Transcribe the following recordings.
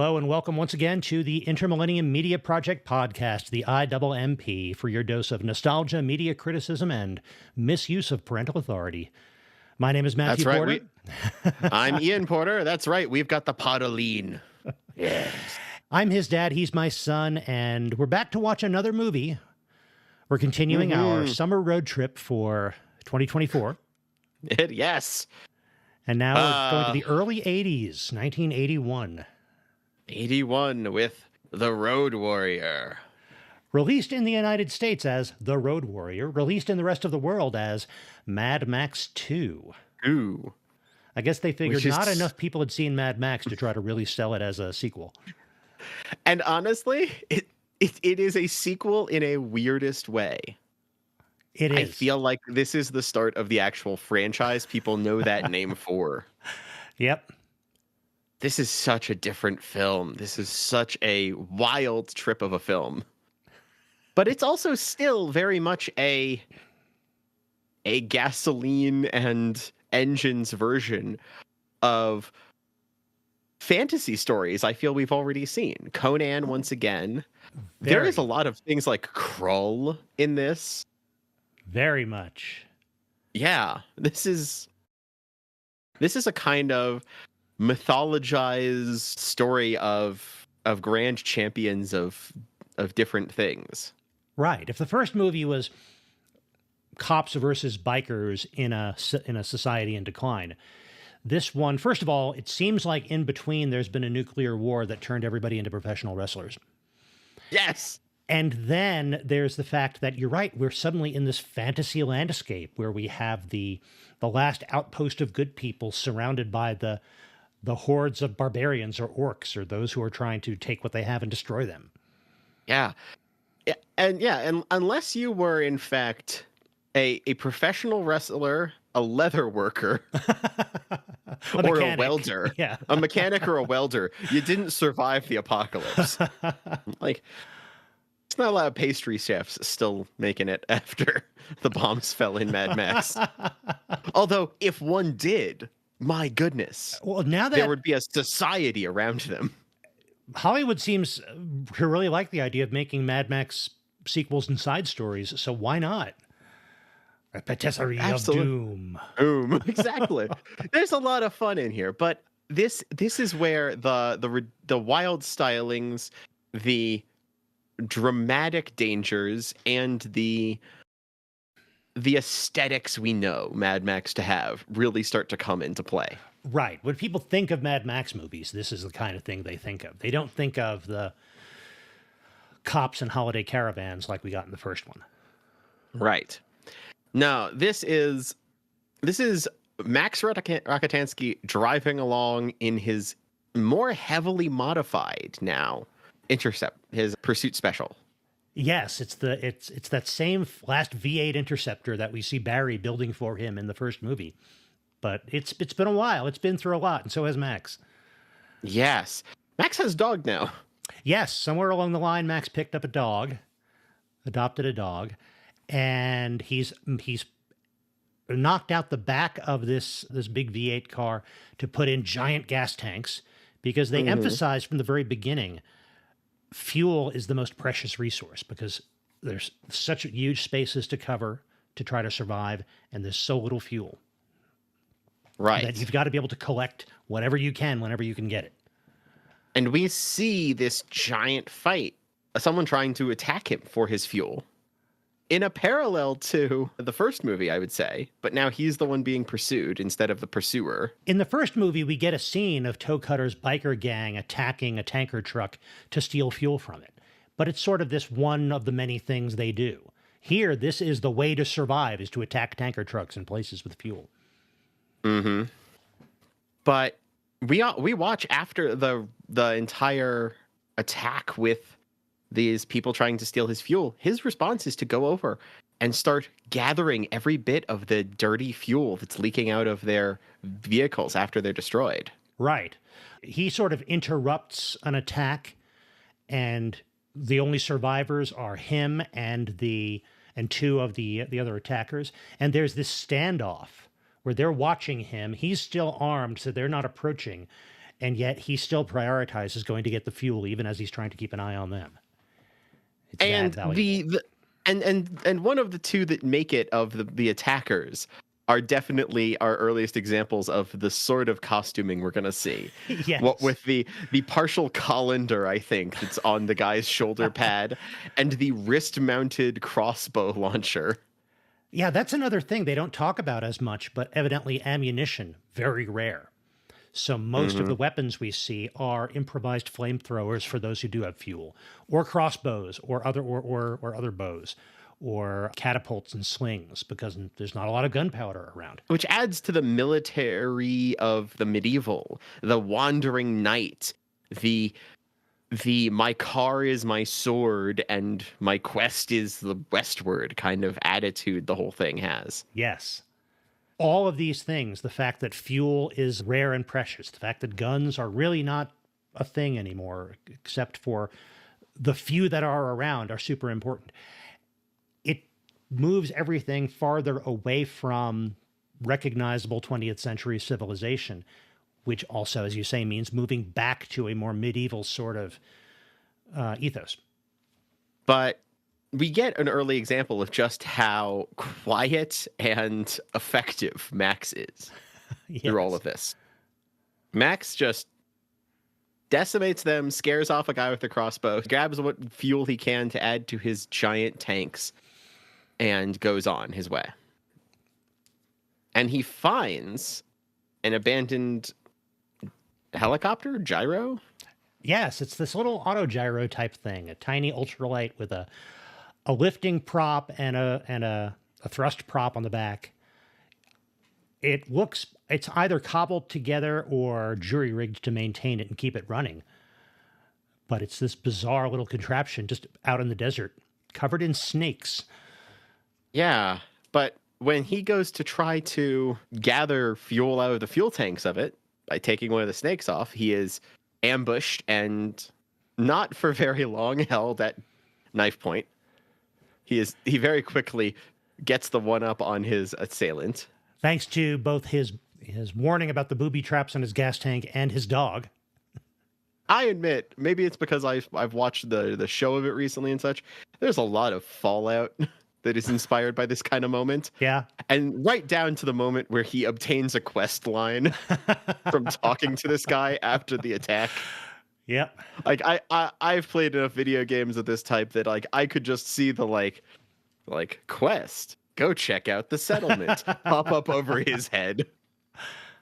Hello and welcome once again to the Inter-Millennium Media Project podcast, the IMMP, for your dose of nostalgia, media criticism, and misuse of parental authority. My name is Matthew That's right. Porter. I'm Ian Porter. That's right. We've got the Potoline. Yes. I'm his dad. He's my son. And we're back to watch another movie. We're continuing our summer road trip for 2024. Yes. And now we're going to the early 80s, 1981. 81 with The Road Warrior. Released in the United States as The Road Warrior, released in the rest of the world as Mad Max 2. Ooh. I guess they figured not enough people had seen Mad Max to try to really sell it as a sequel. And honestly, it is a sequel in a weirdest way. It is. I feel like this is the start of the actual franchise people know that name for. Yep. This is such a different film. This is such a wild trip of a film. But it's also still very much a gasoline and engines version of fantasy stories I feel we've already seen. Conan, once again. There is a lot of things like Krull in this. Very much. Yeah, this is a kind of mythologized story of grand champions of different things. Right. If the first movie was cops versus bikers in a society in decline, this one, first of all, it seems like in between there's been a nuclear war that turned everybody into professional wrestlers. Yes. And then there's the fact that you're right, we're suddenly in this fantasy landscape where we have the last outpost of good people surrounded by the hordes of barbarians or orcs or those who are trying to take what they have and destroy them. Yeah. And unless you were in fact a professional wrestler, a leather worker, or a welder, a mechanic or a welder, you didn't survive the apocalypse. Like, it's not a lot of pastry chefs still making it after the bombs fell in Mad Max. Although, if one did, my goodness, well, now that there would be a society around them. Hollywood seems to really like the idea of making Mad Max sequels and side stories, so why not? A patisserie of doom. Boom. Exactly. There's a lot of fun in here, but this is where the wild stylings, the dramatic dangers, and the aesthetics we know Mad Max to have really start to come into play. Right. When people think of Mad Max movies, this is the kind of thing they think of. They don't think of the cops and holiday caravans like we got in the first one. Right. No, this is Max Rakitansky driving along in his more heavily modified now Intercept, his pursuit special. Yes, it's that same last V8 Interceptor that we see Barry building for him in the first movie. But it's been a while. It's been through a lot, and so has Max. Yes. Max has a dog now. Yes, somewhere along the line, Max picked up a dog, adopted a dog, and he's knocked out the back of this big V8 car to put in giant gas tanks because they emphasized from the very beginning fuel is the most precious resource because there's such huge spaces to cover to try to survive, and there's so little fuel. Right. That you've got to be able to collect whatever you can whenever you can get it. And we see this giant fight, someone trying to attack him for his fuel, in a parallel to the first movie, I would say. But now he's the one being pursued instead of the pursuer. In the first movie, we get a scene of Toe Cutter's biker gang attacking a tanker truck to steal fuel from it. But it's sort of this one of the many things they do. Here, this is the way to survive, is to attack tanker trucks in places with fuel. Mm-hmm. But we watch after the entire attack with these people trying to steal his fuel. His response is to go over and start gathering every bit of the dirty fuel that's leaking out of their vehicles after they're destroyed. Right. He sort of interrupts an attack, and the only survivors are him and two of the other attackers. And there's this standoff where they're watching him. He's still armed, so they're not approaching. and yet he still prioritizes going to get the fuel, even as he's trying to keep an eye on them. It's and that valuable. And one of the two that make it of the attackers are definitely our earliest examples of the sort of costuming we're going to see. Yes. What with the partial colander, I think, that's on the guy's shoulder pad, and the wrist-mounted crossbow launcher. Yeah, that's another thing they don't talk about as much, but evidently ammunition, very rare. So most of the weapons we see are improvised flamethrowers for those who do have fuel, or crossbows, or other bows, or catapults and slings, because there's not a lot of gunpowder around. Which adds to the military of the medieval, the wandering knight, the my car is my sword and my quest is the westward kind of attitude the whole thing has. Yes. All of these things, the fact that fuel is rare and precious, the fact that guns are really not a thing anymore, except for the few that are around, are super important. It moves everything farther away from recognizable 20th century civilization, which also, as you say, means moving back to a more medieval sort of ethos. But we get an early example of just how quiet and effective Max is through all of this. Max just decimates them, scares off a guy with a crossbow, grabs what fuel he can to add to his giant tanks, and goes on his way. And he finds an abandoned helicopter, gyro? Yes, it's this little auto gyro type thing, a tiny ultralight with a lifting prop and a thrust prop on the back. It's either cobbled together or jury rigged to maintain it and keep it running. But it's this bizarre little contraption just out in the desert, covered in snakes. Yeah, but when he goes to try to gather fuel out of the fuel tanks of it by taking one of the snakes off, he is ambushed and not for very long held at knife point. He very quickly gets the one up on his assailant. Thanks to both his warning about the booby traps on his gas tank and his dog. I admit, maybe it's because I've watched the show of it recently and such. There's a lot of fallout that is inspired by this kind of moment. Yeah. And right down to the moment where he obtains a quest line from talking to this guy after the attack. Yep. Like I've played enough video games of this type that like I could just see the like quest, go check out the settlement pop up over his head.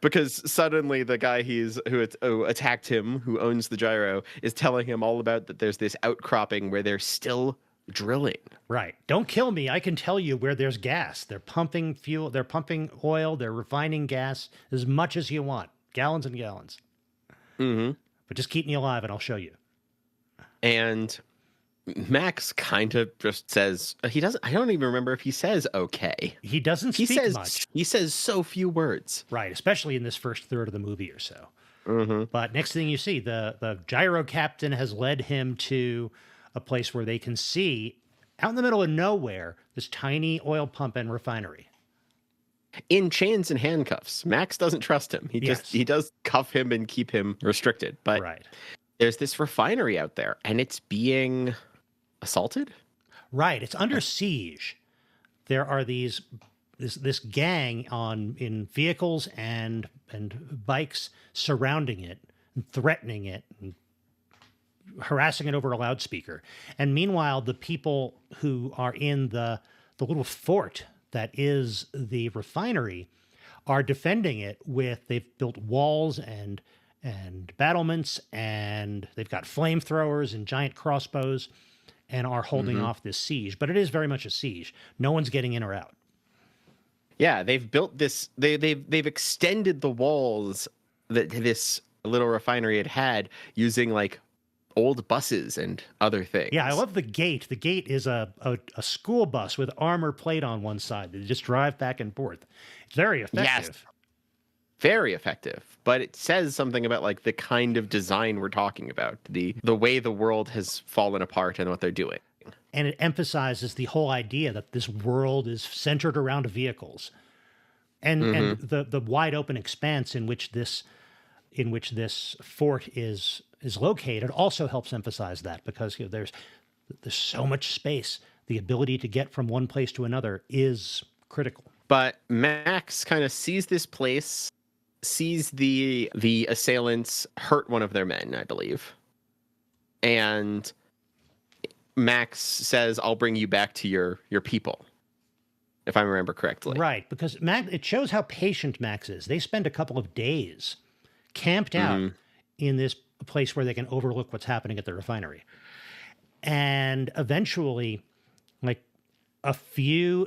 Because suddenly the guy who attacked him, who owns the gyro, is telling him all about that there's this outcropping where they're still drilling. Right. Don't kill me. I can tell you where there's gas. They're pumping fuel, they're pumping oil, they're refining gas as much as you want. Gallons and gallons. Mm-hmm. But just keep me alive and I'll show you. And Max kind of just says, I don't even remember if he says okay. He doesn't speak much. He says so few words. Right, especially in this first third of the movie or so. Mm-hmm. But next thing you see, the gyro captain has led him to a place where they can see, out in the middle of nowhere, this tiny oil pump and refinery. In chains and handcuffs. Max doesn't trust him. He does cuff him and keep him restricted. But right. There's this refinery out there, and it's being assaulted? Right. It's under siege. There are this gang in vehicles and bikes surrounding it and threatening it and harassing it over a loudspeaker. And meanwhile, the people who are in the little fort that is the refinery are defending it they've built walls and battlements, and they've got flamethrowers and giant crossbows and are holding off this siege. But it is very much a siege. No one's getting in or out. Yeah, they've built this. They've extended the walls that this little refinery had using like old buses and other things. Yeah, I love the gate. The gate is a school bus with armor plate on one side. They just drive back and forth. It's very effective. Yes. Very effective, but it says something about like the kind of design we're talking about, the way the world has fallen apart and what they're doing. And it emphasizes the whole idea that this world is centered around vehicles and the wide open expanse in which this in which this fort is located also helps emphasize that, because there's so much space. The ability to get from one place to another is critical. But Max kind of sees this place, sees the assailants hurt one of their men, I believe. And Max says, "I'll bring you back to your people," if I remember correctly. Right, because it shows how patient Max is. They spend a couple of days camped out in this place where they can overlook what's happening at the refinery. And eventually, like, a few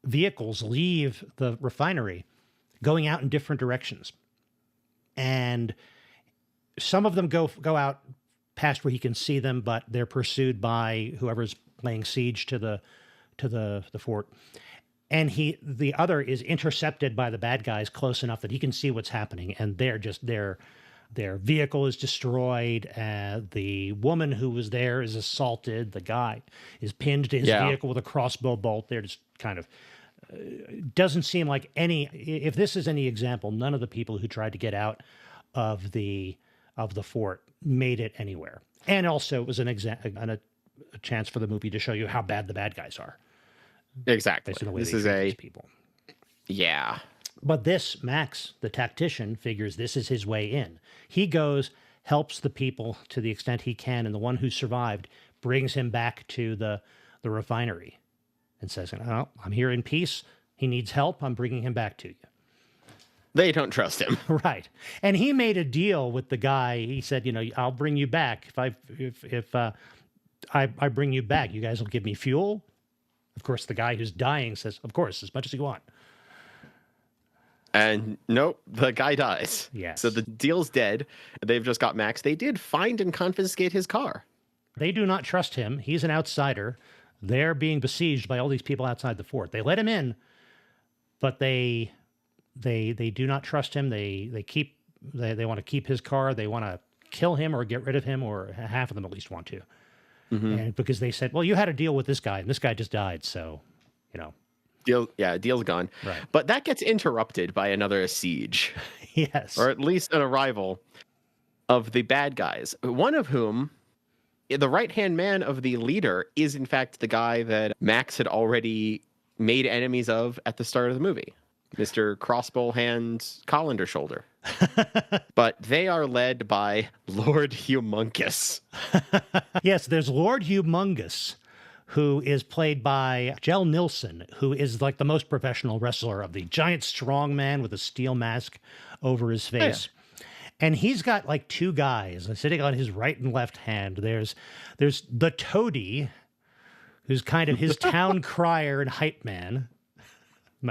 vehicles leave the refinery going out in different directions. And some of them go out past where he can see them, but they're pursued by whoever's laying siege to the fort. And the other is intercepted by the bad guys close enough that he can see what's happening, and their vehicle is destroyed. The woman who was there is assaulted. The guy is pinned to his vehicle with a crossbow bolt. They're just kind of doesn't seem like if this is any example, none of the people who tried to get out of the fort made it anywhere. And also it was a chance for the movie to show you how bad the bad guys are. Exactly. This is people. Yeah. But Max, the tactician, figures this is his way in. He goes, helps the people to the extent he can, and the one who survived brings him back to the refinery and says, "Oh, I'm here in peace. He needs help. I'm bringing him back to you." They don't trust him. Right. And he made a deal with the guy. He said, "I'll bring you back. If I bring you back, you guys will give me fuel." Of course, the guy who's dying says, "Of course, as much as you want." And nope, the guy dies. Yes. So the deal's dead. They've just got Max. They did find and confiscate his car. They do not trust him. He's an outsider. They're being besieged by all these people outside the fort. They let him in, but they do not trust him. They want to keep his car. They want to kill him or get rid of him, or half of them at least want to. Mm-hmm. And because they said, "Well, you had a deal with this guy, and this guy just died, so deal's gone." Right. But that gets interrupted by another siege. Yes. Or at least an arrival of the bad guys, one of whom, the right-hand man of the leader, is in fact the guy that Max had already made enemies of at the start of the movie, Mr. Crossbow Hand Colander Shoulder. But they are led by Lord Humongous. Yes, there's Lord Humongous, who is played by Jell Nilsson, who is like the most professional wrestler of the giant strong man with a steel mask over his face. Oh, yeah. And he's got like two guys sitting on his right and left hand. There's the Toady, who's kind of his town crier and hype man,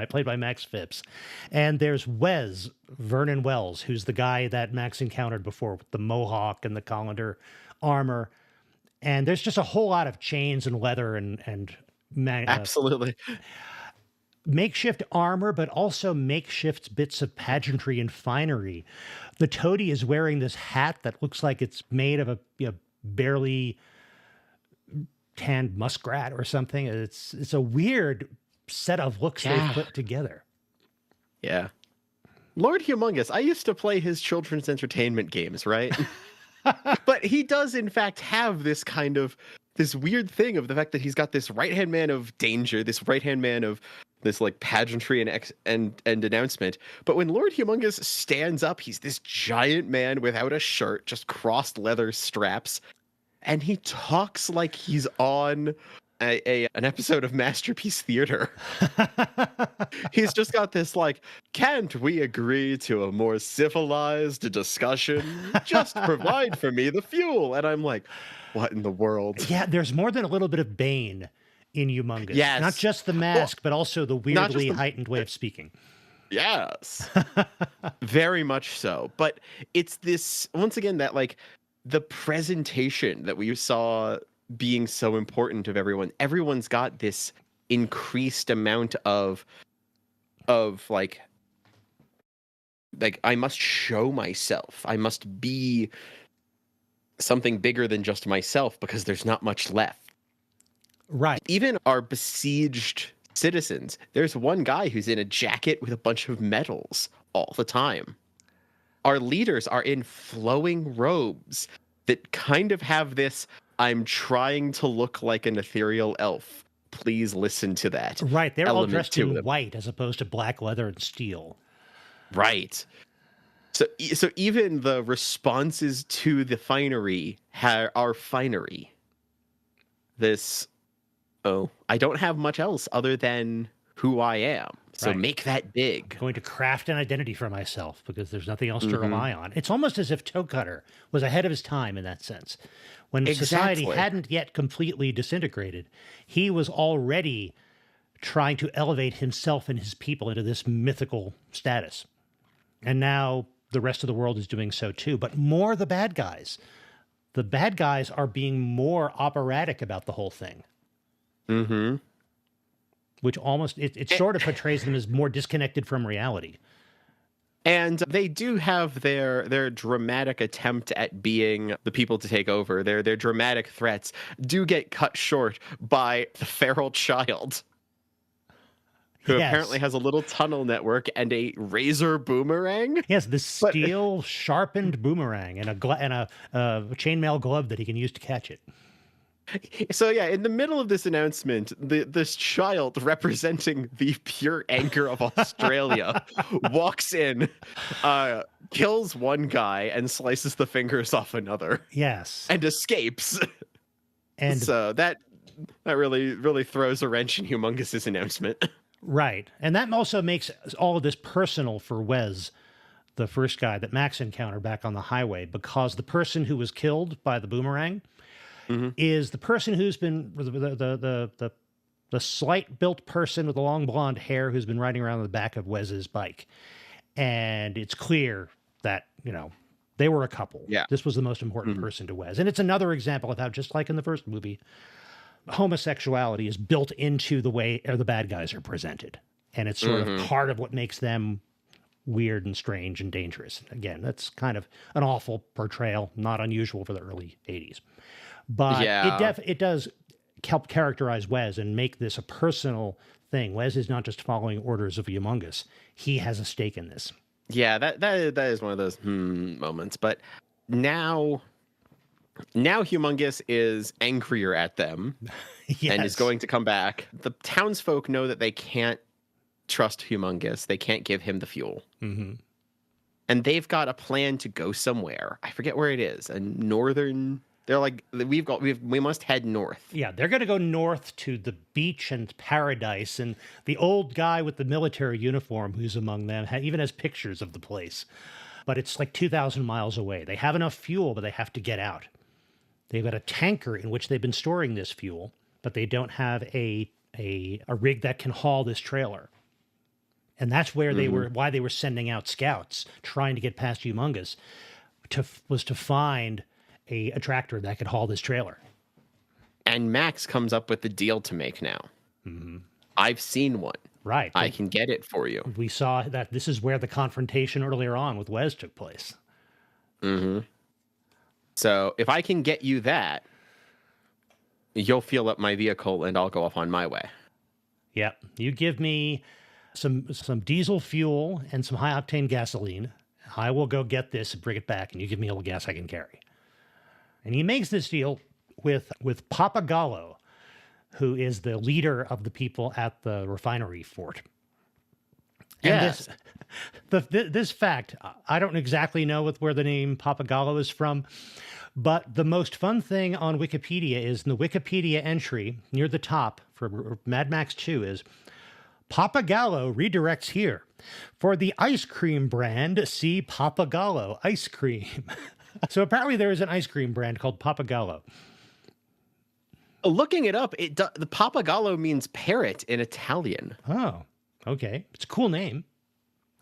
played by Max Phipps. And there's Vernon Wells, who's the guy that Max encountered before with the mohawk and the colander armor. And there's just a whole lot of chains and leather and absolutely makeshift armor, but also makeshift bits of pageantry and finery. The Toady is wearing this hat that looks like it's made of a barely tanned muskrat or something. It's a weird set of looks they've put together. Yeah. Lord Humongous, I used to play his children's entertainment games, right? But he does, in fact, have this weird thing of the fact that he's got this right-hand man of danger, this right-hand man of this like pageantry and announcement. But when Lord Humongous stands up, he's this giant man without a shirt, just crossed leather straps. And he talks like he's on an episode of Masterpiece Theater. He's just got this like, "Can't we agree to a more civilized discussion? Just provide for me the fuel." And I'm like, what in the world? Yeah, there's more than a little bit of Bane in Humongous. Yes. Not just the mask, but also the weirdly heightened way of speaking. Yes. Very much so. But it's this, once again, that like the presentation that we saw being so important of everyone. Everyone's got this increased amount of like I must show myself. I must be something bigger than just myself because there's not much left. Right. Even our besieged citizens, there's one guy who's in a jacket with a bunch of medals all the time. our leaders are in flowing robes that kind of have this, I'm trying to look like an ethereal elf. Please listen to that. Right. They're all dressed in them. white as opposed to black leather and steel. Right. So even the responses to the finery are finery. This, I don't have much else other than who I am. So make that big. I'm going to craft an identity for myself because there's nothing else to rely on. It's almost as if Toe Cutter was ahead of his time in that sense. When society hadn't yet completely disintegrated, he was already trying to elevate himself and his people into this mythical status. And now the rest of the world is doing so too, but more the bad guys. The bad guys are being more operatic about the whole thing. Mm-hmm. Which almost, it sort of portrays them as more disconnected from reality. And they do have their dramatic attempt at being the people to take over. Their dramatic threats do get cut short by the feral child, who apparently has a little tunnel network and a razor boomerang. Yes, this steel sharpened boomerang and a chainmail glove that he can use to catch it. So yeah, in the middle of this announcement, this child representing the pure anger of Australia walks in, kills one guy and slices the fingers off another. Yes. And escapes. And so that really throws a wrench in Humongus's announcement. Right. And that also makes all of this personal for Wes, the first guy that Max encountered back on the highway, because the person who was killed by the boomerang is the person who's been the slight built person with the long blonde hair who's been riding around on the back of Wes's bike. And it's clear that, they were a couple. Yeah. This was the most important person to Wes. And it's another example of how, just like in the first movie, homosexuality is built into the way the bad guys are presented. And it's sort of part of what makes them weird and strange and dangerous. Again, that's kind of an awful portrayal, not unusual for the early 80s. But it does help characterize Wes and make this a personal thing. Wes is not just following orders of Humongous. He has a stake in this. Yeah, that is one of those moments. But now Humongous is angrier at them and is going to come back. The townsfolk know that they can't trust Humongous. They can't give him the fuel. Mm-hmm. And they've got a plan to go somewhere. I forget where it is. A northern... They're like, we must head north. Yeah, they're going to go north to the beach and paradise. And the old guy with the military uniform who's among them even has pictures of the place. But it's like 2,000 miles away. They have enough fuel, but they have to get out. They've got a tanker in which they've been storing this fuel, but they don't have a rig that can haul this trailer. And that's where why they were sending out scouts, trying to get past Humongous, was to find a tractor that could haul this trailer. And Max comes up with the deal to make now. Mm-hmm. I've seen one. Right. I can get it for you. We saw that this is where the confrontation earlier on with Wes took place. Mm-hmm. So if I can get you that, you'll fuel up my vehicle and I'll go off on my way. Yep. You give me some diesel fuel and some high-octane gasoline. I will go get this and bring it back, and you give me all the gas I can carry. And he makes this deal with Papa Gallo, who is the leader of the people at the refinery fort. Yes. And this fact, I don't exactly know where the name Papa Gallo is from, but the most fun thing on Wikipedia is in the Wikipedia entry near the top for Mad Max 2 is, Papa Gallo redirects here. For the ice cream brand, see Papa Gallo ice cream. So apparently there is an ice cream brand called Papa Gallo. Looking it up, the Papa Gallo means parrot in Italian. Oh, okay. It's a cool name.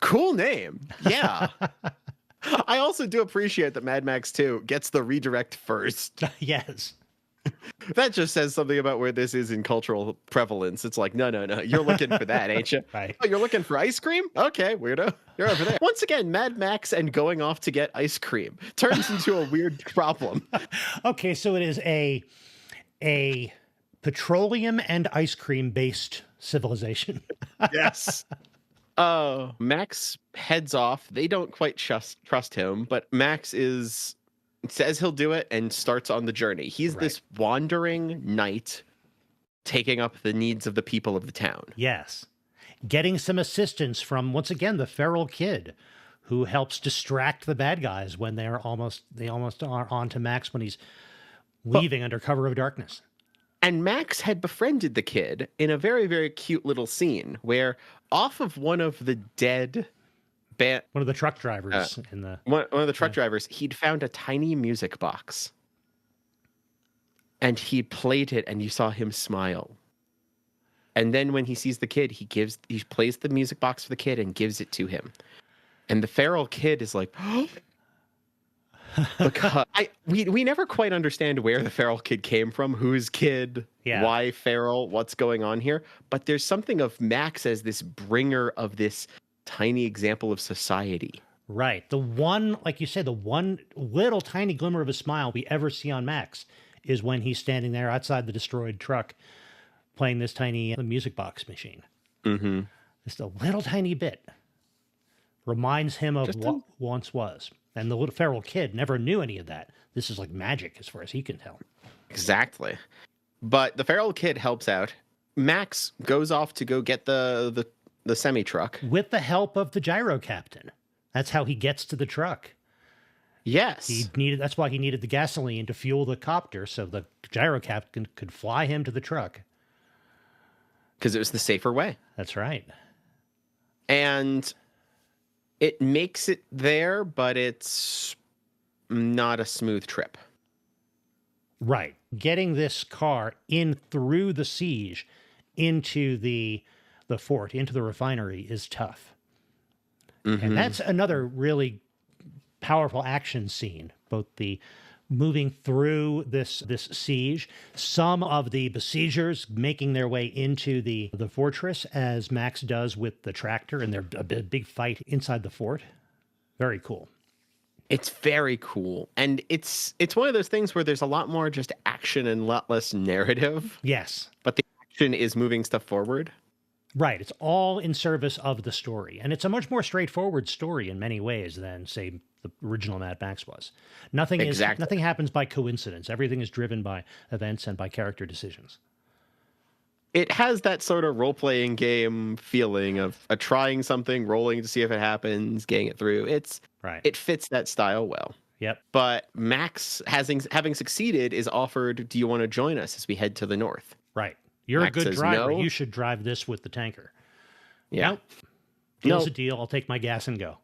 Cool name. Yeah. I also do appreciate that Mad Max 2 gets the redirect first. Yes. That just says something about where this is in cultural prevalence. It's like, no. You're looking for that, ain't you? Right. Oh, you're looking for ice cream? Okay, weirdo. You're over there. Once again, Mad Max and going off to get ice cream turns into a weird problem. Okay, so it is a petroleum and ice cream based civilization. Yes. Max heads off. They don't quite trust him, but Max says he'll do it and starts on the journey. He's this wandering knight taking up the needs of the people of the town. Yes. Getting some assistance from, once again, the feral kid who helps distract the bad guys when they almost are onto Max when he's leaving under cover of darkness. And Max had befriended the kid in a very, very cute little scene where off of one of the dead one of the truck drivers one of the truck drivers, he'd found a tiny music box. And he played it and you saw him smile. And then when he sees the kid, he plays the music box for the kid and gives it to him. And the feral kid is like, oh. Because we never quite understand where the feral kid came from, whose kid, why feral, what's going on here. But there's something of Max as this bringer of this tiny example of society. Right. The one, like you said, the one little tiny glimmer of a smile we ever see on Max is when he's standing there outside the destroyed truck playing this tiny music box machine. Mm-hmm. Just a little tiny bit. Reminds him of what once was. And the little feral kid never knew any of that. This is like magic as far as he can tell. Exactly. But the feral kid helps out. Max goes off to go get the semi-truck. With the help of the gyro captain. That's how he gets to the truck. Yes. That's why he needed the gasoline to fuel the copter so the gyro captain could fly him to the truck. Because it was the safer way. That's right. And it makes it there, but it's not a smooth trip. Right. Getting this car in through the siege into the fort, into the refinery is tough. Mm-hmm. And that's another really powerful action scene, both the moving through this siege, some of the besiegers making their way into the fortress, as Max does with the tractor, and they're a big fight inside the fort. Very cool. It's very cool. And it's one of those things where there's a lot more just action and a lot less narrative. Yes. But the action is moving stuff forward. Right. It's all in service of the story. And it's a much more straightforward story in many ways than, say, the original Mad Max was. Nothing happens by coincidence. Everything is driven by events and by character decisions. It has that sort of role-playing game feeling of trying something, rolling to see if it happens, getting it through. It fits that style well. Yep. But Max, having succeeded, is offered, do you want to join us as we head to the north? Right. You're Max a good says, driver. No. You should drive this with the tanker. Yeah. Nope. Deal's a deal. I'll take my gas and go.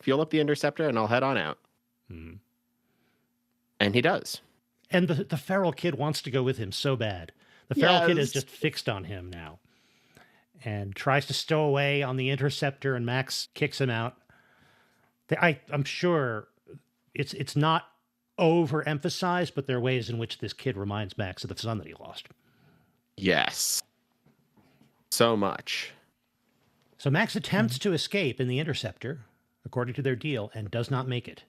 Fuel up the Interceptor and I'll head on out. Hmm. And he does. And the feral kid wants to go with him so bad. The feral kid is just fixed on him now and tries to stow away on the Interceptor, and Max kicks him out. I'm sure it's not overemphasized, but there are ways in which this kid reminds Max of the son that he lost. Yes. So much. So Max attempts to escape in the Interceptor, according to their deal, and does not make it.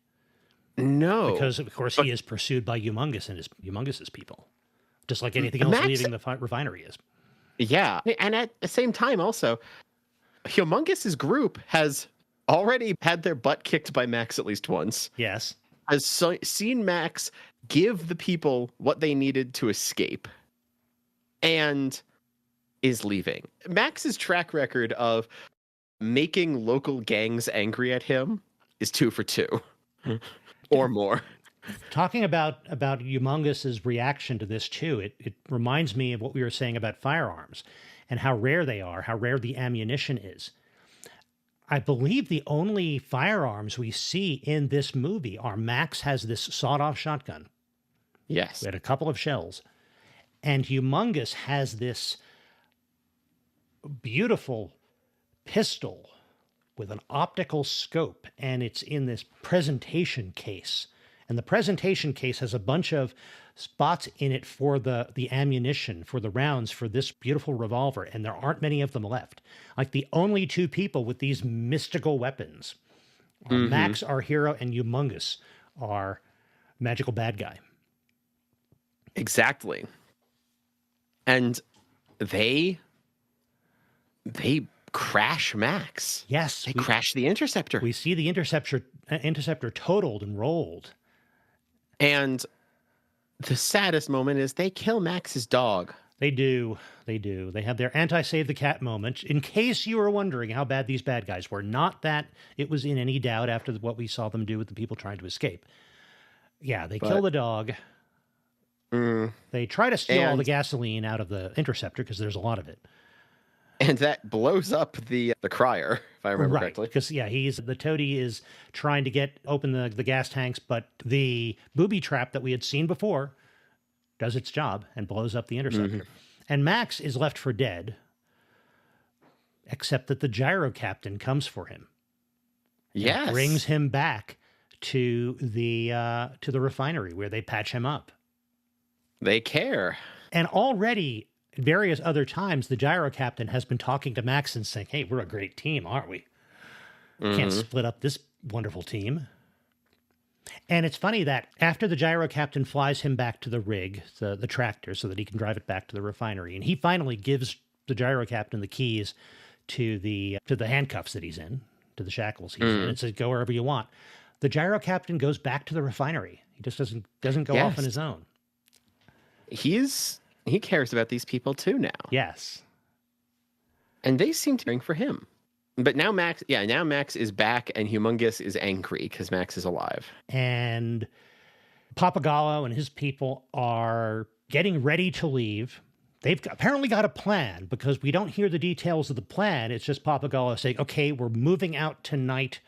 No. Because, of course, he is pursued by Humongous and Humongous's people. Just like anything else leaving the refinery is. Yeah. And at the same time, also, Humongous's group has already had their butt kicked by Max at least once. Yes. Has seen Max give the people what they needed to escape. And is leaving. Max's track record of making local gangs angry at him is 2 for 2 or more. Talking about Humongous's reaction to this too, it reminds me of what we were saying about firearms and how rare they are, how rare the ammunition is. I believe the only firearms we see in this movie are Max has this sawed-off shotgun. Yes. We had a couple of shells. And Humongous has this beautiful pistol with an optical scope, and it's in this presentation case. And the presentation case has a bunch of spots in it for the ammunition, for the rounds, for this beautiful revolver, and there aren't many of them left. Like, the only two people with these mystical weapons are Max, our hero, and Humongous, our magical bad guy. Exactly. And they crash Max. Yes. They crash the Interceptor. We see the Interceptor totaled and rolled. And the saddest moment is they kill Max's dog. They do. They do. They have their anti-save the cat moment. In case you were wondering how bad these bad guys were, not that it was in any doubt after what we saw them do with the people trying to escape. Yeah, they kill the dog. They try to steal all the gasoline out of the Interceptor because there's a lot of it. And that blows up the crier, if I remember correctly. Because, the toady is trying to open the gas tanks, but the booby trap that we had seen before does its job and blows up the Interceptor. And Max is left for dead, except that the gyro captain comes for him. Yes. Brings him back to the refinery where they patch him up. They care. And already, various other times, the gyro captain has been talking to Max and saying, hey, we're a great team, aren't we? Can't split up this wonderful team. And it's funny that after the gyro captain flies him back to the rig, the tractor, so that he can drive it back to the refinery, and he finally gives the gyro captain the keys to the handcuffs that he's in, to the shackles he's in, and says, go wherever you want. The gyro captain goes back to the refinery. He just doesn't go off on his own. He cares about these people too now. Yes. And they seem to be for him. But now Max is back and Humongous is angry because Max is alive. And Papagallo and his people are getting ready to leave. They've apparently got a plan because we don't hear the details of the plan. It's just Papagallo saying, okay, we're moving out tonight.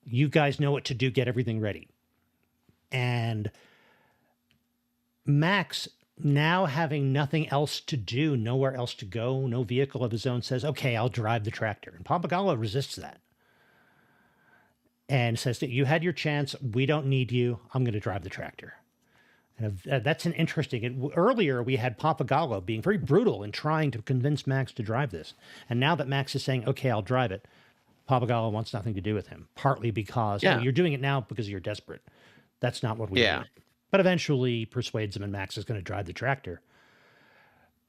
You guys know what to do. Get everything ready. And Max, now having nothing else to do, nowhere else to go, no vehicle of his own, says, okay, I'll drive the tractor. And Papagallo resists that and says that you had your chance. We don't need you. I'm going to drive the tractor. And that's an interesting... Earlier, we had Papagallo being very brutal in trying to convince Max to drive this. And now that Max is saying, okay, I'll drive it, Papagallo wants nothing to do with him, partly because you're doing it now because you're desperate. That's not what we want. But eventually persuades him, and Max is going to drive the tractor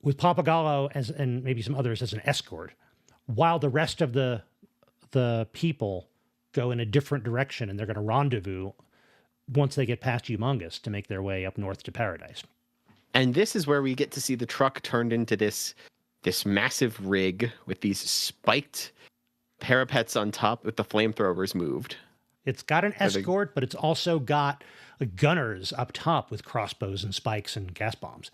with Papagallo and maybe some others as an escort, while the rest of the people go in a different direction, and they're going to rendezvous once they get past Humongous to make their way up north to Paradise. And this is where we get to see the truck turned into this massive rig with these spiked parapets on top with the flamethrowers moved. It's got an escort, but it's also got gunners up top with crossbows and spikes and gas bombs.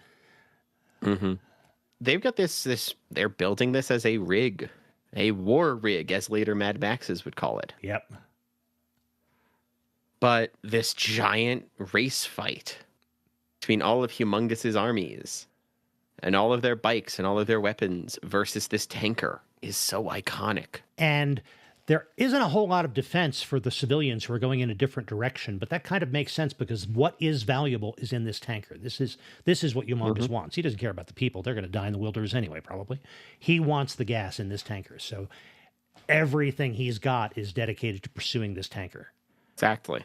They've got this. They're building this as a rig, a war rig, as later Mad Maxes would call it. Yep. But this giant race fight between all of Humongous's armies and all of their bikes and all of their weapons versus this tanker is so iconic. And there isn't a whole lot of defense for the civilians who are going in a different direction, but that kind of makes sense because what is valuable is in this tanker. This is what Humongous wants. He doesn't care about the people. They're going to die in the wilderness anyway, probably. He wants the gas in this tanker. So everything he's got is dedicated to pursuing this tanker. Exactly.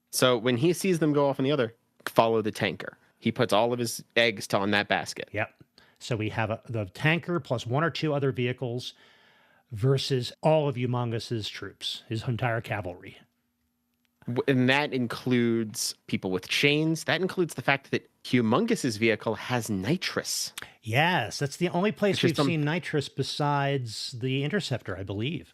So when he sees them go off on the other, follow the tanker. He puts all of his eggs on that basket. Yep. So we have the tanker plus one or two other vehicles versus all of Humongous's troops, his entire cavalry. And that includes people with chains. That includes the fact that Humongous's vehicle has nitrous. Yes, that's the only place we've seen nitrous besides the Interceptor, I believe.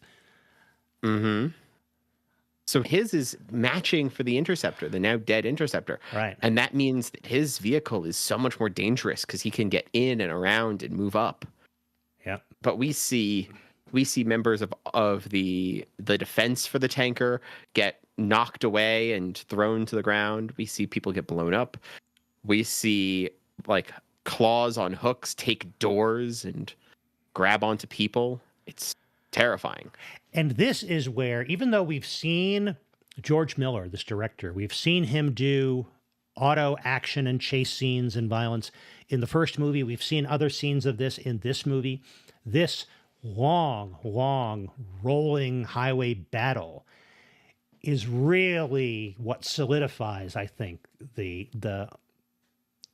So his is matching for the Interceptor, the now dead Interceptor. Right. And that means that his vehicle is so much more dangerous because he can get in and around and move up. Yeah. But we see members of the defense for the tanker get knocked away and thrown to the ground. We see people get blown up. We see like claws on hooks take doors and grab onto people. It's terrifying. And this is where, even though we've seen George Miller, this director, we've seen him do auto action and chase scenes and violence in the first movie. We've seen other scenes of this in this movie. This long rolling highway battle is really what solidifies, I think, the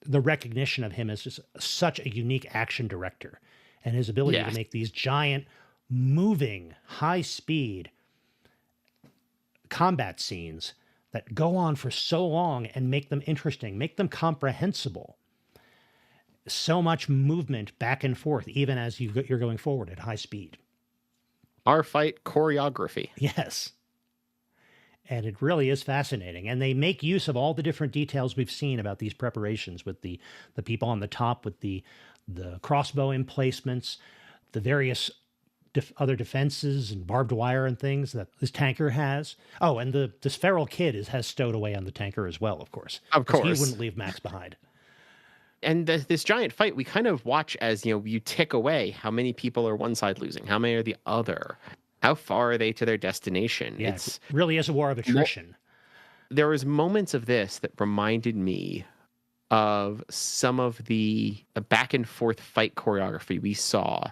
recognition of him as just such a unique action director and his ability to make these giant moving, high-speed combat scenes that go on for so long and make them interesting, make them comprehensible. So much movement back and forth, even as you're going forward at high speed. Our fight choreography. Yes. And it really is fascinating. And they make use of all the different details we've seen about these preparations with the people on the top, with the crossbow emplacements, the various other defenses and barbed wire and things that this tanker has. Oh, and this feral kid has stowed away on the tanker as well, of course. Of course. He wouldn't leave Max behind. And this giant fight, we kind of watch as, you tick away how many people are one side losing, how many are the other, how far are they to their destination. Yeah, it really is a war of attrition. There was moments of this that reminded me of some of the back and forth fight choreography we saw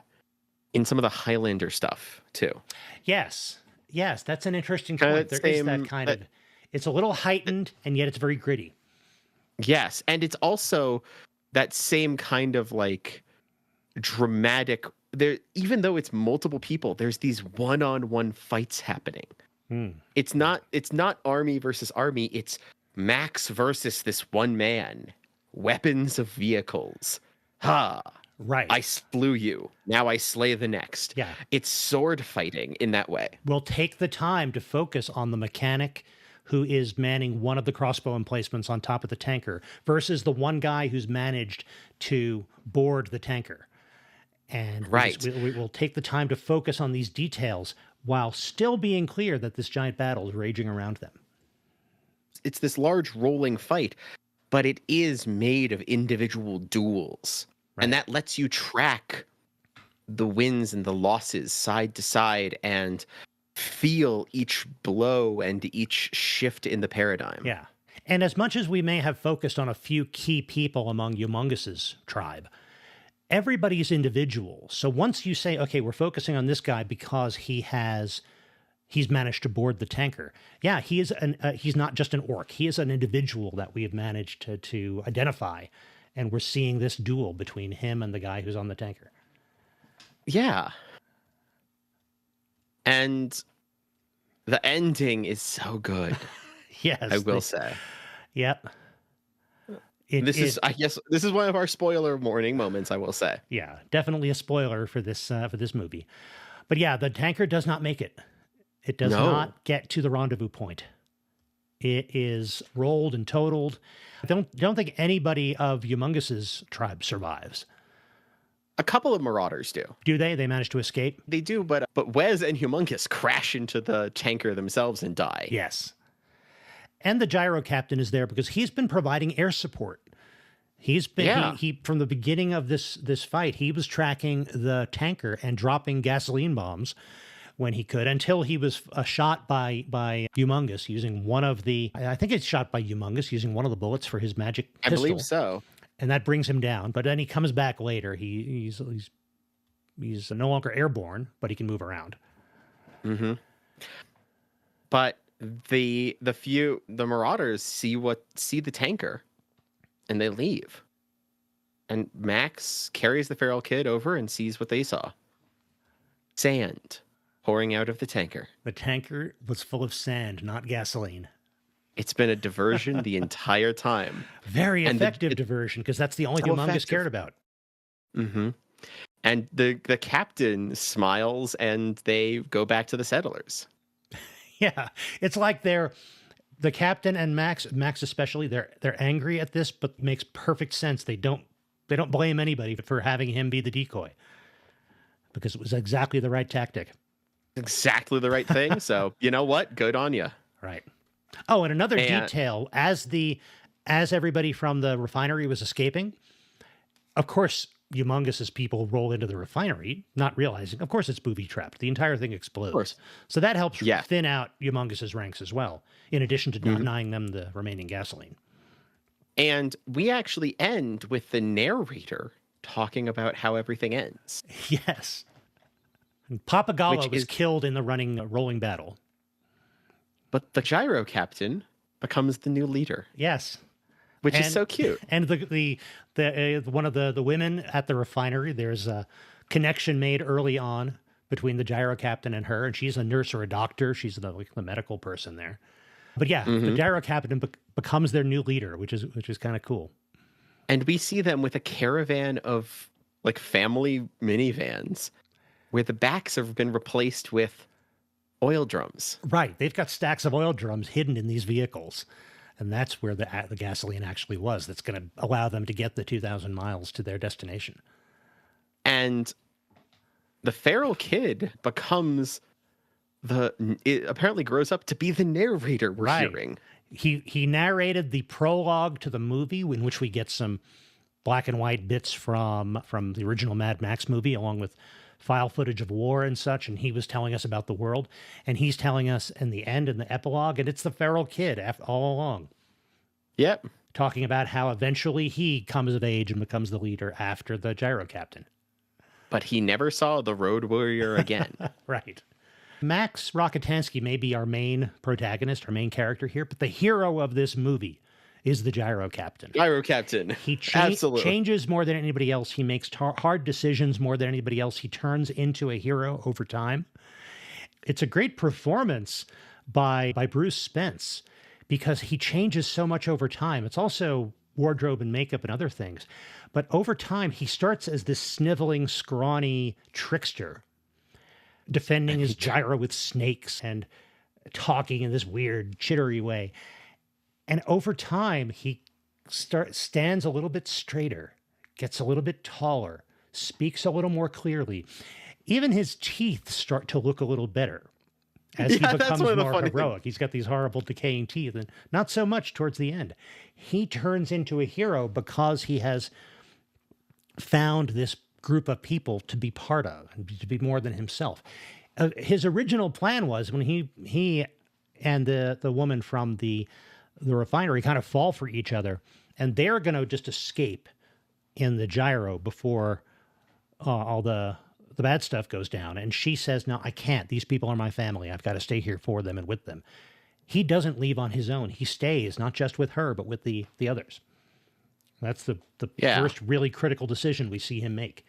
in some of the Highlander stuff too. Yes, that's an interesting point. There is that kind of, it's a little heightened and yet it's very gritty. Yes, and it's also that same kind of like dramatic there, even though it's multiple people, there's these one-on-one fights happening. It's not army versus army, it's Max versus this one man. Weapons of vehicles. Right. I slew you. Now I slay the next. Yeah. It's sword fighting in that way. We'll take the time to focus on the mechanic who is manning one of the crossbow emplacements on top of the tanker versus the one guy who's managed to board the tanker. And we will take the time to focus on these details while still being clear that this giant battle is raging around them. It's this large rolling fight, but it is made of individual duels. Right. And that lets you track the wins and the losses side to side and feel each blow and each shift in the paradigm. Yeah. And as much as we may have focused on a few key people among Humongus's tribe, everybody's individual. So once you say, okay, we're focusing on this guy because he's managed to board the tanker. Yeah, he's not just an orc. He is an individual that we have managed to identify. And we're seeing this duel between him and the guy who's on the tanker. Yeah. And the ending is so good. Yes. I will say. Yep. This is one of our spoiler warning moments, I will say. Yeah, definitely a spoiler for this movie. But yeah, the tanker does not make it. It does not get to the rendezvous point. It is rolled and totaled. I don't think anybody of Humongus's tribe survives. A couple of marauders do. Do they? They manage to escape? They do, but Wes and Humongus crash into the tanker themselves and die. Yes. And the gyro captain is there because he's been providing air support. He's been he from the beginning of this fight, he was tracking the tanker and dropping gasoline bombs when he could, until he was shot by Humongus using one of the, I think it's shot by Humongous using one of the bullets for his magic pistol. I believe so. And that brings him down. But then he comes back later. He's no longer airborne, but he can move around. Mm-hmm. But the marauders see the tanker and they leave. And Max carries the feral kid over and sees what they saw. Sand pouring out of the tanker. The tanker was full of sand, not gasoline. It's been a diversion the entire time. Very effective diversion, because that's the only thing Humongous cared about. Mm-hmm. And the captain smiles and they go back to the settlers. Yeah. It's like the captain and Max especially, they're angry at this, but makes perfect sense. They don't blame anybody for having him be the decoy, because it was exactly the right tactic. Exactly the right thing. So, you know what? Good on you. Right. Oh, and another detail, as everybody from the refinery was escaping, of course, Humongus's people roll into the refinery, not realizing, of course, it's booby-trapped. The entire thing explodes. Of course. So that helps thin out Humongus's ranks as well, in addition to denying them the remaining gasoline. And we actually end with the narrator talking about how everything ends. Yes. And Papagalo was killed in the rolling battle. But the gyro captain becomes the new leader. Yes. Which is so cute. And the one of the women at the refinery, there's a connection made early on between the gyro captain and her, and she's a nurse or a doctor. She's the medical person there. But yeah, the gyro captain becomes their new leader, which is kind of cool. And we see them with a caravan of like family minivans where the backs have been replaced with oil drums. Right. They've got stacks of oil drums hidden in these vehicles. And that's where the gasoline actually was. That's going to allow them to get the 2,000 miles to their destination. And the feral kid becomes it apparently grows up to be the narrator we're hearing. He narrated the prologue to the movie, in which we get some black and white bits from the original Mad Max movie, along with file footage of war and such. And he was telling us about the world, and he's telling us in the end, in the epilogue, and it's the feral kid all along. Yep. Talking about how eventually he comes of age and becomes the leader after the gyro captain. But he never saw the road warrior again. Right. Max Rockatansky may be our main protagonist, our main character here, but the hero of this movie is the gyro captain. Gyro captain. He changes more than anybody else. He makes hard decisions more than anybody else. He turns into a hero over time. It's a great performance by Bruce Spence because he changes so much over time. It's also wardrobe and makeup and other things. But over time, he starts as this sniveling, scrawny trickster, defending his gyro with snakes and talking in this weird, chittery way. And over time, he stands a little bit straighter, gets a little bit taller, speaks a little more clearly. Even his teeth start to look a little better as he becomes more heroic. He's got these horrible decaying teeth, and not so much towards the end. He turns into a hero because he has found this group of people to be part of, to be more than himself. His original plan was when he and the woman from the refinery kind of fall for each other, and they're going to just escape in the gyro before all the bad stuff goes down. And she says, no, I can't. These people are my family. I've got to stay here for them and with them. He doesn't leave on his own. He stays, not just with her, but with the others. That's the first really critical decision we see him make.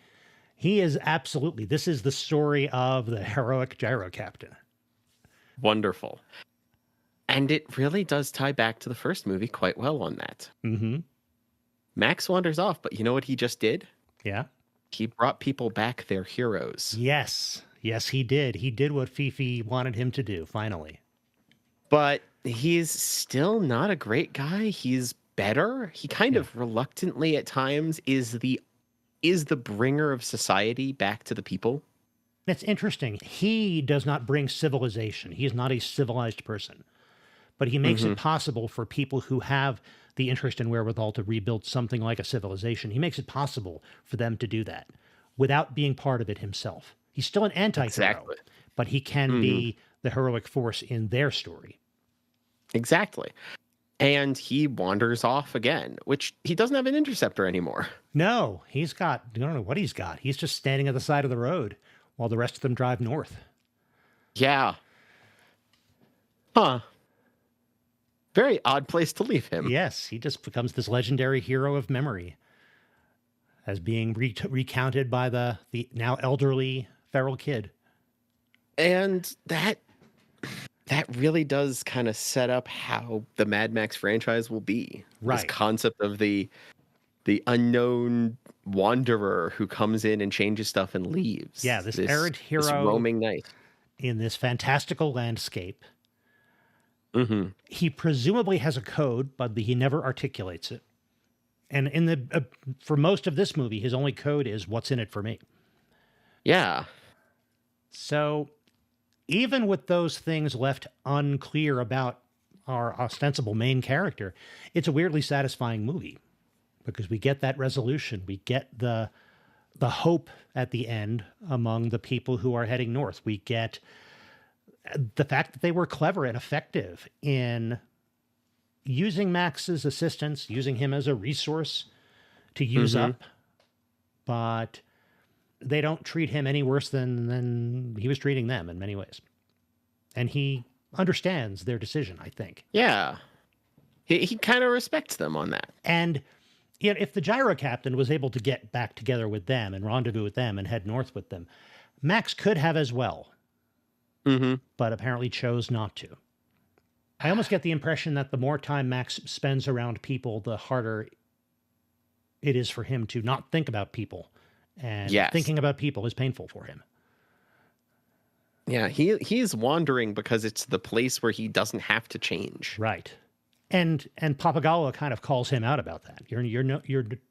He is absolutely, this is the story of the heroic gyro captain. Wonderful. And it really does tie back to the first movie quite well on that. Mm-hmm. Max wanders off, but you know what he just did? Yeah. He brought people back their heroes. Yes. Yes, he did. He did what Fifi wanted him to do, finally. But he's still not a great guy. He's better. He kind of reluctantly at times is the bringer of society back to the people. It's interesting. He does not bring civilization. He is not a civilized person. But he makes it possible for people who have the interest and wherewithal to rebuild something like a civilization. He makes it possible for them to do that without being part of it himself. He's still an anti-hero, but he can be the heroic force in their story. Exactly. And he wanders off again, which he doesn't have an interceptor anymore. No, he's got, I don't know what he's got. He's just standing at the side of the road while the rest of them drive north. Yeah. Huh. Very odd place to leave him. Yes, he just becomes this legendary hero of memory as being recounted by the now elderly feral kid. And that really does kind of set up how the Mad Max franchise will be. Right. This concept of the unknown wanderer who comes in and changes stuff and leaves. Yeah, this errant hero. This roaming knight. In this fantastical landscape. Mm-hmm. He presumably has a code, but he never articulates it. And in the for most of this movie, his only code is "What's in it for me?" Yeah. So, even with those things left unclear about our ostensible main character, it's a weirdly satisfying movie because we get that resolution, we get the hope at the end among the people who are heading north. We get the fact that they were clever and effective in using Max's assistance, using him as a resource to use up, but they don't treat him any worse than he was treating them in many ways. And he understands their decision, I think. Yeah. He kind of respects them on that. And if the gyro captain was able to get back together with them and rendezvous with them and head north with them, Max could have as well, Mm-hmm. but apparently chose not to. I almost get the impression that the more time Max spends around people, the harder it is for him to not think about people. And Yes. thinking about people is painful for him. Yeah, he's wandering because it's the place where he doesn't have to change. Right. And Papagawa kind of calls him out about that. You're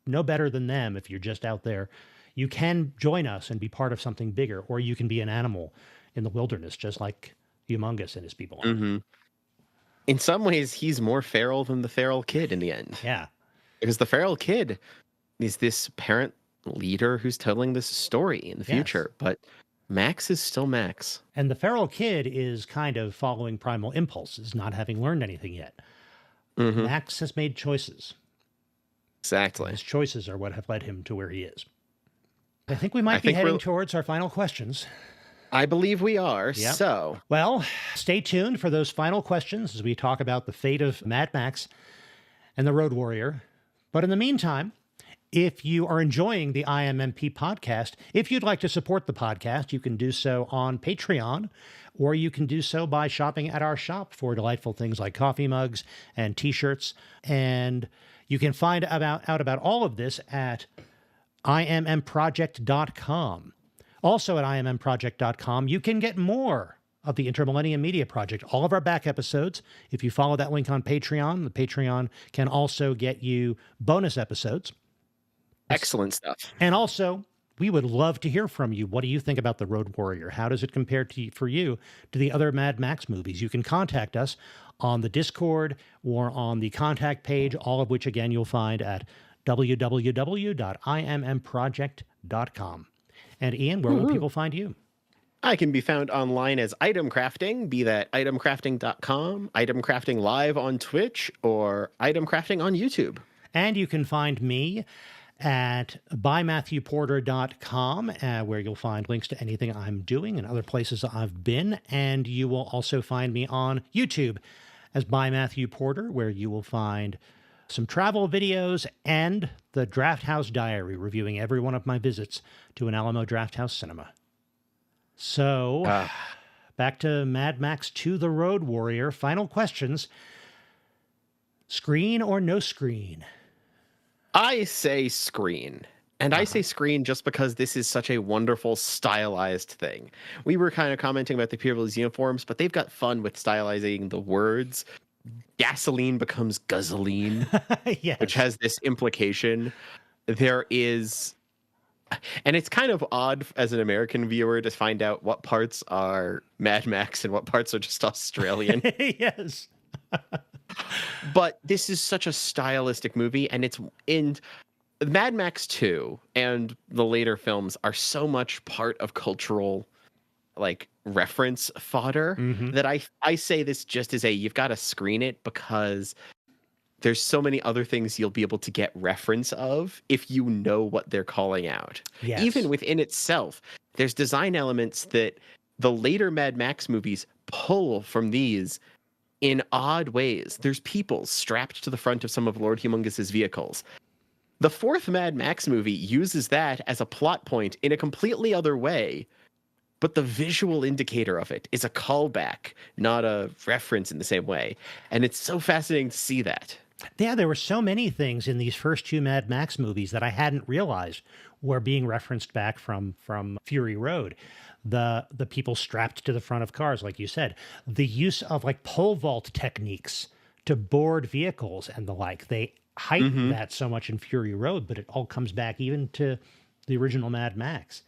no better than them if you're just out there. You can join us and be part of something bigger, or you can be an animal in the wilderness, just like Humongous and his people. Mm-hmm. In some ways, he's more feral than the feral kid in the end. Yeah. Because the feral kid is this parent leader who's telling this story in the future, but Max is still Max. And the feral kid is kind of following primal impulses, not having learned anything yet. Mm-hmm. Max has made choices. Exactly. His choices are what have led him to where he is. I think we might be heading towards our final questions. I believe we are. Yep. So, well, stay tuned for those final questions as we talk about the fate of Mad Max and the Road Warrior. But in the meantime, if you are enjoying the IMMP podcast, if you'd like to support the podcast, you can do so on Patreon, or you can do so by shopping at our shop for delightful things like coffee mugs and T-shirts. And you can find out about all of this at IMMProject.com. Also at IMMProject.com, you can get more of the Inter-Millennium Media Project, all of our back episodes. If you follow that link on Patreon, the Patreon can also get you bonus episodes. Excellent stuff. And also, we would love to hear from you. What do you think about The Road Warrior? How does it compare for you to the other Mad Max movies? You can contact us on the Discord or on the contact page, all of which, again, you'll find at www.immproject.com. And Ian, where will people find you? I can be found online as Item Crafting, be that itemcrafting.com, Item Crafting Live on Twitch, or Item Crafting on YouTube. And you can find me at bymatthewporter.com, where you'll find links to anything I'm doing and other places I've been. And you will also find me on YouTube as By Matthew Porter, where you will find some travel videos and the Draft House Diary, reviewing every one of my visits to an Alamo Draft House cinema. So, back to Mad Max 2: The Road Warrior. Final questions. Screen or no screen? I say screen. And I say screen just because this is such a wonderful stylized thing. We were kind of commenting about the people's uniforms, but they've got fun with stylizing the words. Gasoline becomes guzzling, yes. Which has this implication. There is, and it's kind of odd as an American viewer to find out what parts are Mad Max and what parts are just Australian. Yes. But this is such a stylistic movie, and it's in Mad Max 2 and the later films are so much part of cultural reference fodder that I say this just as you've got to screen it, because there's so many other things you'll be able to get reference of if you know what they're calling out. Yes. Even within itself, there's design elements that the later Mad Max movies pull from these in odd ways. There's people strapped to the front of some of Lord Humongous's vehicles. The fourth Mad Max movie uses that as a plot point in a completely other way, but the visual indicator of it is a callback, not a reference in the same way. And it's so fascinating to see that. Yeah, there were so many things in these first two Mad Max movies that I hadn't realized were being referenced back from Fury Road. The people strapped to the front of cars, like you said. The use of pole vault techniques to board vehicles and the like. They heightened that so much in Fury Road, but it all comes back even to the original Mad Max.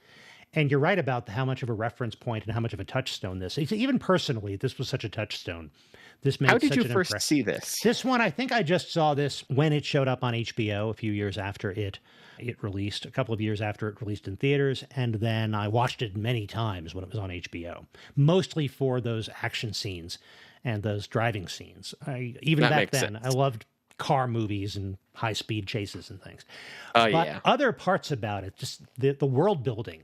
And you're right about how much of a reference point and how much of a touchstone this is. Even personally, this was such a touchstone. This made How did such you an first see this? This one, I think I just saw this when it showed up on HBO a few years after it released, a couple of years after it released in theaters. And then I watched it many times when it was on HBO, mostly for those action scenes and those driving scenes. Even back then, I loved car movies and high-speed chases and things. But other parts about it, just the world building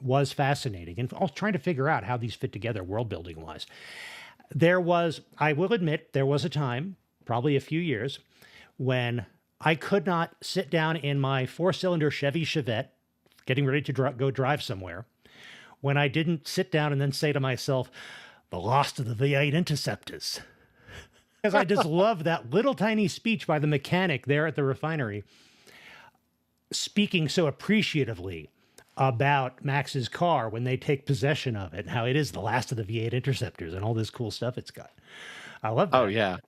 was fascinating. And I was trying to figure out how these fit together world building wise. I will admit, there was a time, probably a few years, when I could not sit down in my 4-cylinder Chevy Chevette, getting ready to go drive somewhere, when I didn't sit down and then say to myself, the lost of the V8 Interceptors. Because I just love that little tiny speech by the mechanic there at the refinery, speaking so appreciatively about Max's car when they take possession of it, and how it is the last of the V8 Interceptors and all this cool stuff it's got. I love that. Oh, yeah.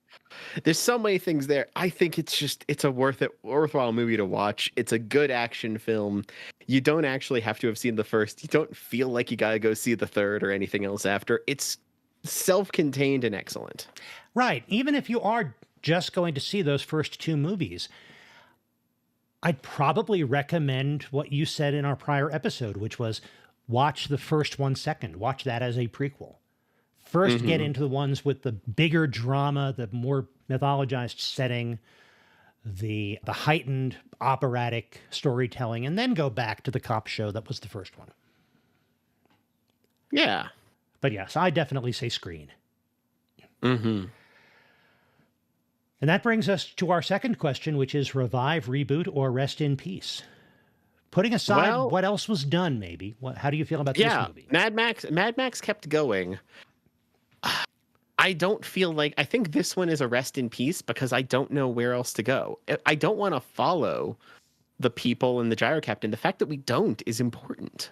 There's so many things there. I think it's a worthwhile movie to watch. It's a good action film. You don't actually have to have seen the first. You don't feel like you got to go see the third or anything else after. It's self-contained and excellent. Right. Even if you are just going to see those first two movies, I'd probably recommend what you said in our prior episode, which was watch the first one second. Watch that as a prequel. First, get into the ones with the bigger drama, the more mythologized setting, the heightened operatic storytelling, and then go back to the cop show that was the first one. Yeah. But yes, I definitely say screen. Mm-hmm. And that brings us to our second question, which is revive, reboot, or rest in peace. Putting aside what else was done, maybe. How do you feel about this movie? Mad Max kept going. I don't feel like, I think this one is a rest in peace because I don't know where else to go. I don't want to follow the people and the gyro captain. The fact that we don't is important.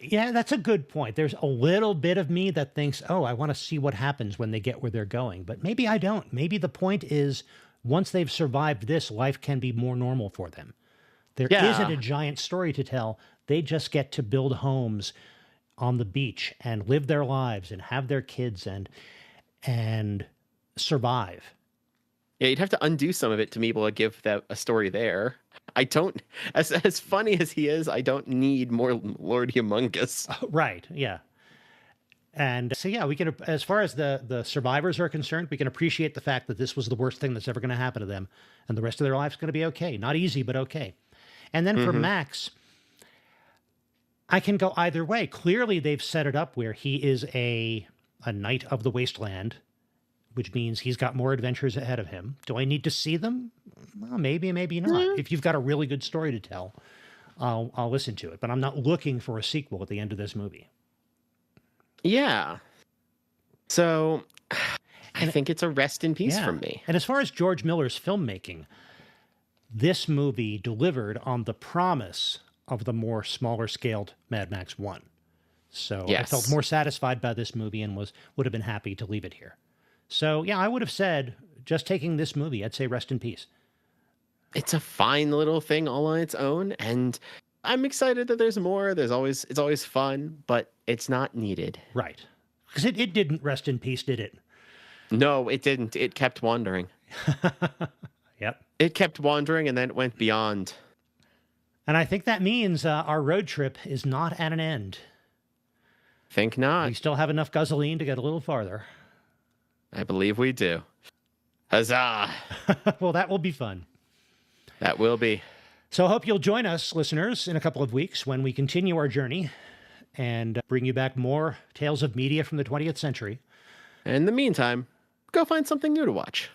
Yeah, that's a good point. There's a little bit of me that thinks, oh, I want to see what happens when they get where they're going. But maybe I don't. Maybe the point is once they've survived this, life can be more normal for them. There isn't a giant story to tell. They just get to build homes on the beach and live their lives and have their kids and survive. Yeah, you'd have to undo some of it to be able to give that a story there. I don't, as funny as he is, I don't need more Lord Humongous. Right, yeah. And so, yeah, we can, as far as the survivors are concerned, we can appreciate the fact that this was the worst thing that's ever going to happen to them, and the rest of their life's going to be okay. Not easy, but okay. And then for Max, I can go either way. Clearly, they've set it up where he is a knight of the wasteland, which means he's got more adventures ahead of him. Do I need to see them? Well, maybe, maybe not. If you've got a really good story to tell, I'll listen to it. But I'm not looking for a sequel at the end of this movie. Yeah. So I think it's a rest in peace from me. And as far as George Miller's filmmaking, this movie delivered on the promise of the more smaller scaled Mad Max 1. So I felt more satisfied by this movie and would have been happy to leave it here. So yeah, I would have said, just taking this movie, I'd say rest in peace. It's a fine little thing all on its own, and I'm excited that there's more. It's always fun, but it's not needed. Right. Because it didn't rest in peace, did it? No, it didn't. It kept wandering. Yep. It kept wandering, and then it went beyond. And I think that means our road trip is not at an end. Think not. We still have enough gasoline to get a little farther. I believe we do. Huzzah! Well, that will be fun. That will be. So I hope you'll join us, listeners, in a couple of weeks when we continue our journey and bring you back more tales of media from the 20th century. In the meantime, go find something new to watch.